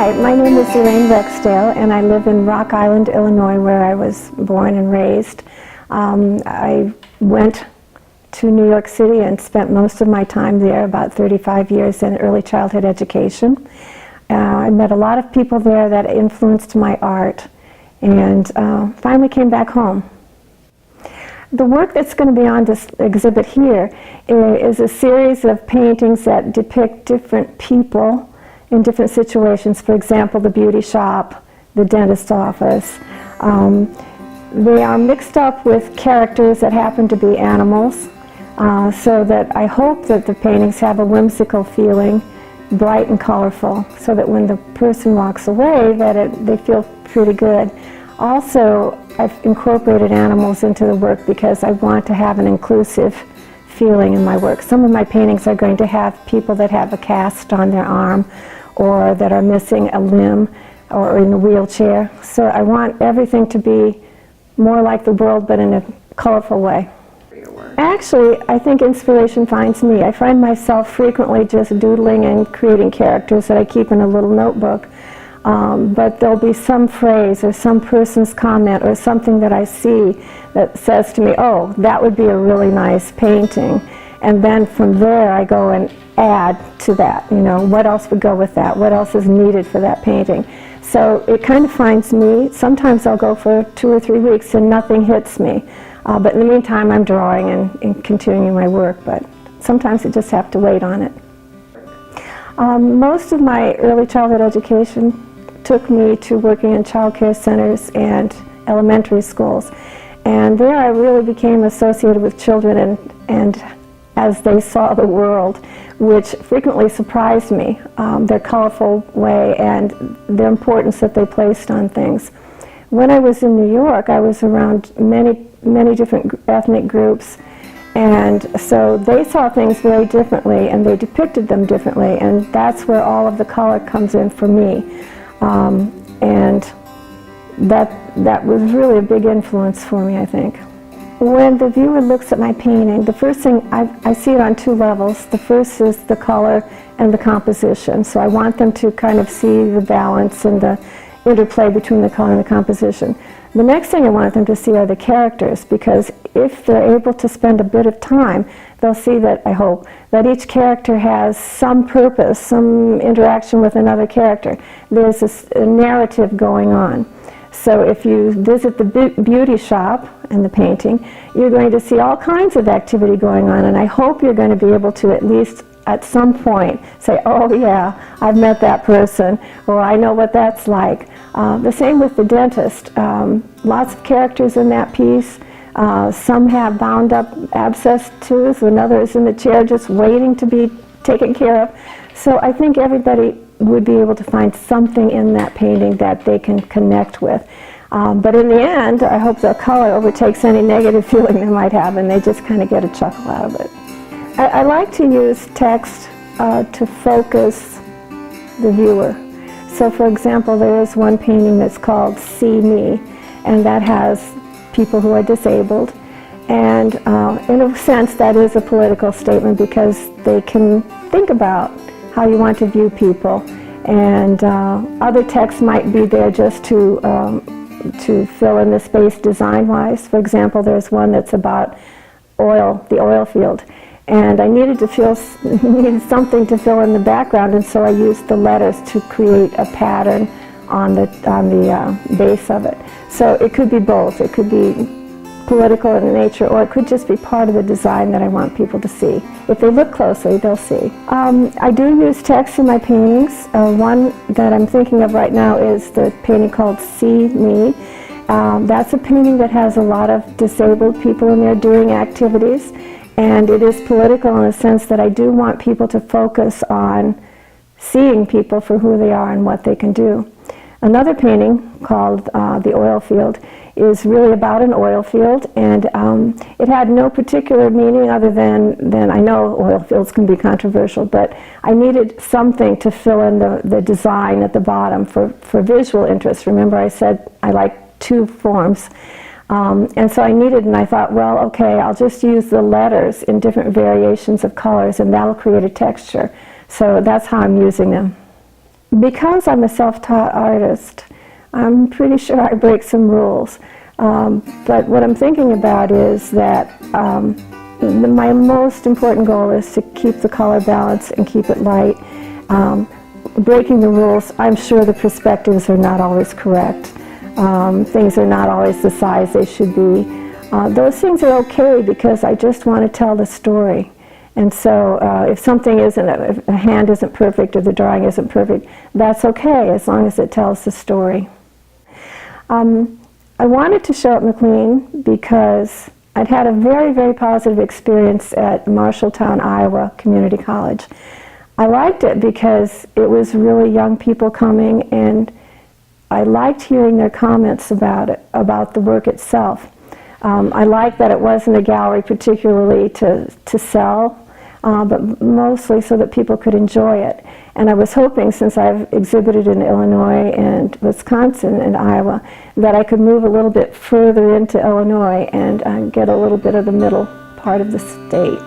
Hi, my name is Elaine Rexdale, and I live in Rock Island, Illinois, where I was born and raised. I went to New York City and spent most of my time there, about 35 years in early childhood education. I met a lot of people there that influenced my art, and finally came back home. The work that's going to be on this exhibit here is a series of paintings that depict different people in different situations. For example, the beauty shop, the dentist's office. They are mixed up with characters that happen to be animals, so that I hope that the paintings have a whimsical feeling, bright and colorful, so that when the person walks away, that they feel pretty good. Also, I've incorporated animals into the work because I want to have an inclusive feeling in my work. Some of my paintings are going to have people that have a cast on their arm, or that are missing a limb, or in a wheelchair. So I want everything to be more like the world, but in a colorful way. Actually, I think inspiration finds me. I find myself frequently just doodling and creating characters that I keep in a little notebook. But there'll be some phrase or some person's comment or something that I see that says to me, oh, that would be a really nice painting. And then from there I go and add to that, you know, what else would go with that, what else is needed for that painting. So it kind of finds me. Sometimes I'll go for 2 or 3 weeks and nothing hits me. But in the meantime I'm drawing and continuing my work, but sometimes I just have to wait on it. Most of my early childhood education took me to working in child care centers and elementary schools. And there I really became associated with children and as they saw the world, which frequently surprised me, their colorful way and the importance that they placed on things. When I was in New York, I was around many different ethnic groups, and so they saw things very differently and they depicted them differently, and that's where all of the color comes in for me. And that was really a big influence for me, I think. When the viewer looks at my painting, the first thing, I see it on 2 levels. The first is the color and the composition. So I want them to kind of see the balance and the interplay between the color and the composition. The next thing I want them to see are the characters, because if they're able to spend a bit of time, they'll see that, I hope, that each character has some purpose, some interaction with another character. There's a narrative going on. So if you visit the beauty shop and the painting, you're going to see all kinds of activity going on, and I hope you're going to be able to at least at some point say, oh yeah, I've met that person, or I know what that's like. The same with the dentist. Lots of characters in that piece. Some have bound up abscessed tooth, another is in the chair just waiting to be taken care of. So I think everybody would be able to find something in that painting that they can connect with. But in the end, I hope the color overtakes any negative feeling they might have, and they just kind of get a chuckle out of it. I like to use text to focus the viewer. So for example, there is one painting that's called See Me, and that has people who are disabled. And in a sense, that is a political statement because they can think about how you want to view people. And other text might be there just to fill in the space design-wise. For example, there's one that's about oil, the oil field. And I needed something to fill in the background, and so I used the letters to create a pattern on the base of it. So it could be both. It could be political in nature, or it could just be part of the design that I want people to see. If they look closely, they'll see. I do use text in my paintings. One that I'm thinking of right now is the painting called See Me. That's a painting that has a lot of disabled people in there doing activities, and it is political in the sense that I do want people to focus on seeing people for who they are and what they can do. Another painting called The Oil Field is really about an oil field, and it had no particular meaning other than I know oil fields can be controversial, but I needed something to fill in the design at the bottom for visual interest. Remember I said I like 2 forms. And so I needed, and I thought, well, okay, I'll just use the letters in different variations of colors, and that'll create a texture. So that's how I'm using them. Because I'm a self-taught artist, I'm pretty sure I break some rules. But what I'm thinking about is that my most important goal is to keep the color balance and keep it light. Breaking the rules, I'm sure the perspectives are not always correct. Things are not always the size they should be. Those things are okay because I just want to tell the story. And so if something isn't, if a hand isn't perfect or the drawing isn't perfect, that's okay as long as it tells the story. I wanted to show at McLean because I'd had a very, very positive experience at Marshalltown, Iowa Community College. I liked it because it was really young people coming, and I liked hearing their comments about it, about the work itself. I liked that it wasn't a gallery particularly to sell, but mostly so that people could enjoy it. And I was hoping, since I've exhibited in Illinois and Wisconsin and Iowa, that I could move a little bit further into Illinois and get a little bit of the middle part of the state.